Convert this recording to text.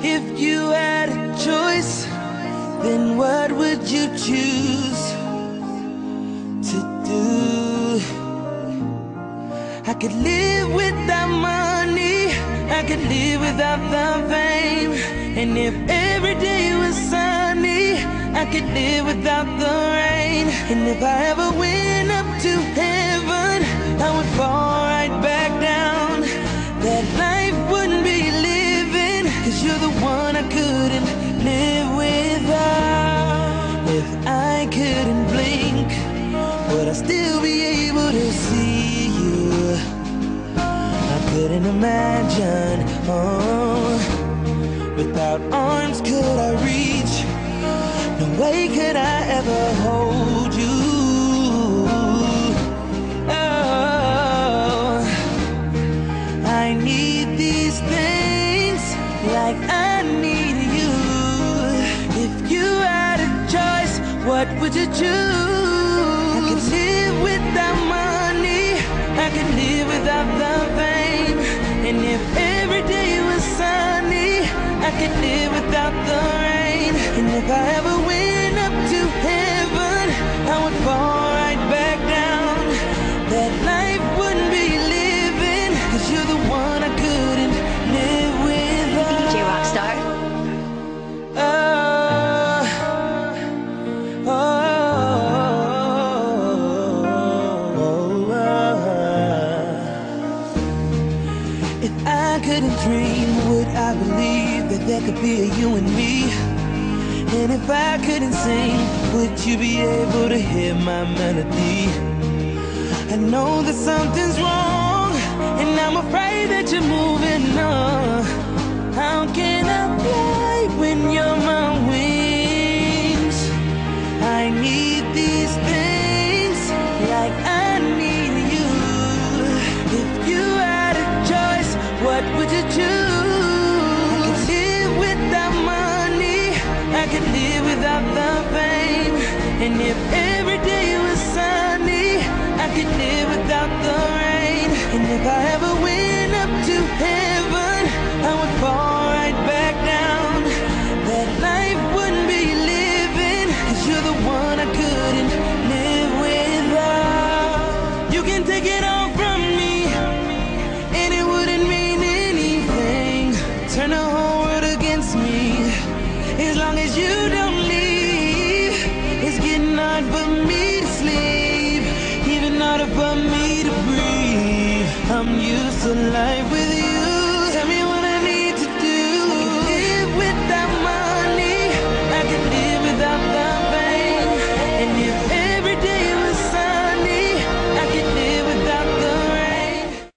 If you had a choice, then what would you choose to do? I could live without money, I could live without the fame. And if every day was sunny, I could live without the rain. And if I ever went up to heaven, I would fall right back down. That life wouldn't be living, 'cause you're the one I couldn't live without. If I couldn't blink, would I still be able to see you? I couldn't imagine, oh, without arms could I reach? No way could I ever hold you. Oh, I need these things like I need you. If you had a choice, what would you choose? I could live without money, I could live without the fame. And if every day was sunny, I could live without the rain. And if I ever went up to heaven, I would fall right back down. That life wouldn't be living, 'cause you're the one I couldn't live without. DJ Rockstar. If I couldn't dream, would I believe that there could be a you and me? And if I couldn't sing, would you be able to hear my melody? I know that something's wrong, and I'm afraid that you're moving on. How can I fly when you're my wings? I need these things like I need you. If you had a choice, what would you choose? I could live without money, I could live without the fame. And if every day was sunny, I could live without the rain. And if I ever went up to heaven, I would fall right back down. That life wouldn't be living, 'cause you're the one I couldn't live without. You can take it all from me, and it wouldn't mean anything. Turn the whole world against me, as long as you don't leave. It's getting hard for me to sleep, even harder for me to breathe. I'm used to life with